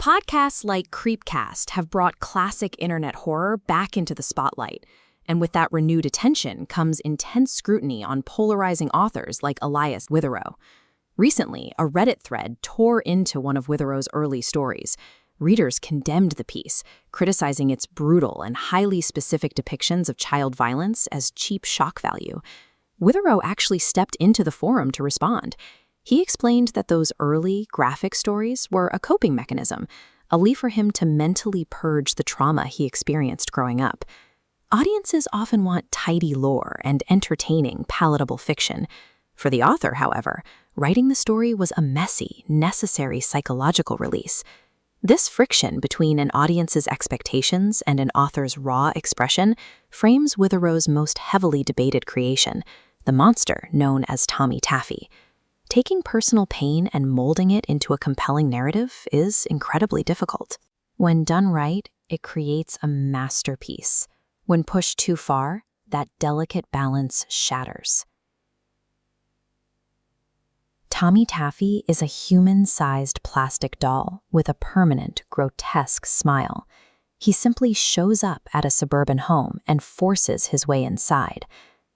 Podcasts like Creepcast have brought classic internet horror back into the spotlight, and with that renewed attention comes intense scrutiny on polarizing authors like Elias Witherow. Recently, a Reddit thread tore into one of Witherow's early stories. Readers condemned the piece, criticizing its brutal and highly specific depictions of child violence as cheap shock value. Witherow actually stepped into the forum to respond. He explained that those early, graphic stories were a coping mechanism, a way for him to mentally purge the trauma he experienced growing up. Audiences often want tidy lore and entertaining, palatable fiction. For the author, however, writing the story was a messy, necessary psychological release. This friction between an audience's expectations and an author's raw expression frames Witherow's most heavily debated creation, the monster known as Tommy Taffy. Taking personal pain and molding it into a compelling narrative is incredibly difficult. When done right, it creates a masterpiece. When pushed too far, that delicate balance shatters. Tommy Taffy is a human-sized plastic doll with a permanent, grotesque smile. He simply shows up at a suburban home and forces his way inside.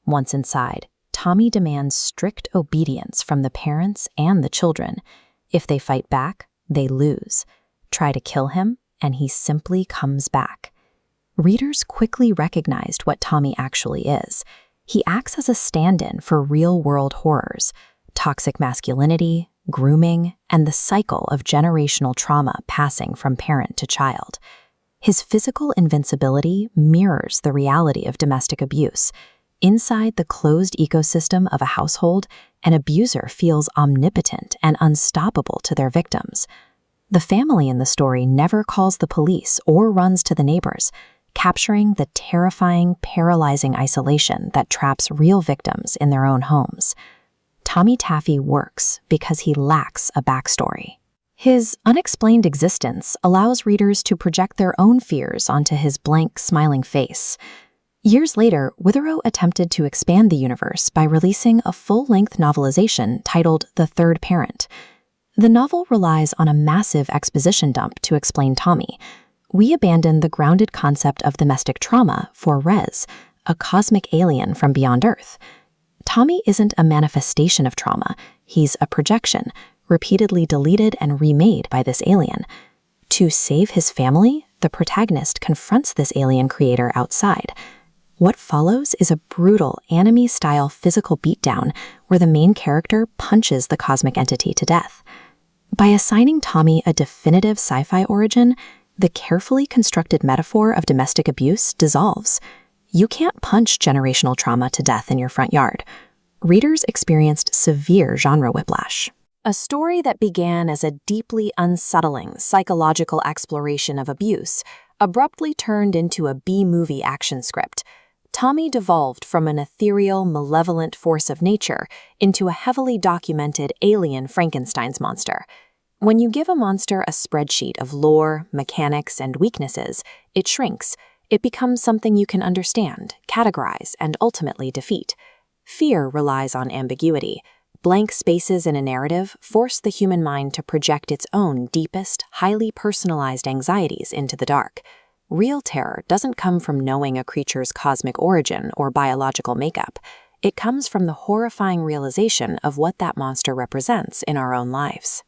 Once inside, Tommy demands strict obedience from the parents and the children. If they fight back, they lose. Try to kill him, and he simply comes back. Readers quickly recognized what Tommy actually is. He acts as a stand-in for real-world horrors, toxic masculinity, grooming, and the cycle of generational trauma passing from parent to child. His physical invincibility mirrors the reality of domestic abuse. Inside the closed ecosystem of a household, an abuser feels omnipotent and unstoppable to their victims. The family in the story never calls the police or runs to the neighbors, capturing the terrifying, paralyzing isolation that traps real victims in their own homes. Tommy Taffy works because he lacks a backstory. His unexplained existence allows readers to project their own fears onto his blank, smiling face. Years later, Witherow attempted to expand the universe by releasing a full-length novelization titled The Third Parent. The novel relies on a massive exposition dump to explain Tommy. We abandon the grounded concept of domestic trauma for Rez, a cosmic alien from beyond Earth. Tommy isn't a manifestation of trauma, he's a projection, repeatedly deleted and remade by this alien. To save his family, the protagonist confronts this alien creator outside. What follows is a brutal anime-style physical beatdown where the main character punches the cosmic entity to death. By assigning Tommy a definitive sci-fi origin, the carefully constructed metaphor of domestic abuse dissolves. You can't punch generational trauma to death in your front yard. Readers experienced severe genre whiplash. A story that began as a deeply unsettling psychological exploration of abuse abruptly turned into a B-movie action script. Tommy devolved from an ethereal, malevolent force of nature into a heavily documented alien Frankenstein's monster. When you give a monster a spreadsheet of lore, mechanics, and weaknesses, it shrinks. It becomes something you can understand, categorize, and ultimately defeat. Fear relies on ambiguity. Blank spaces in a narrative force the human mind to project its own deepest, highly personalized anxieties into the dark. Real terror doesn't come from knowing a creature's cosmic origin or biological makeup. It comes from the horrifying realization of what that monster represents in our own lives.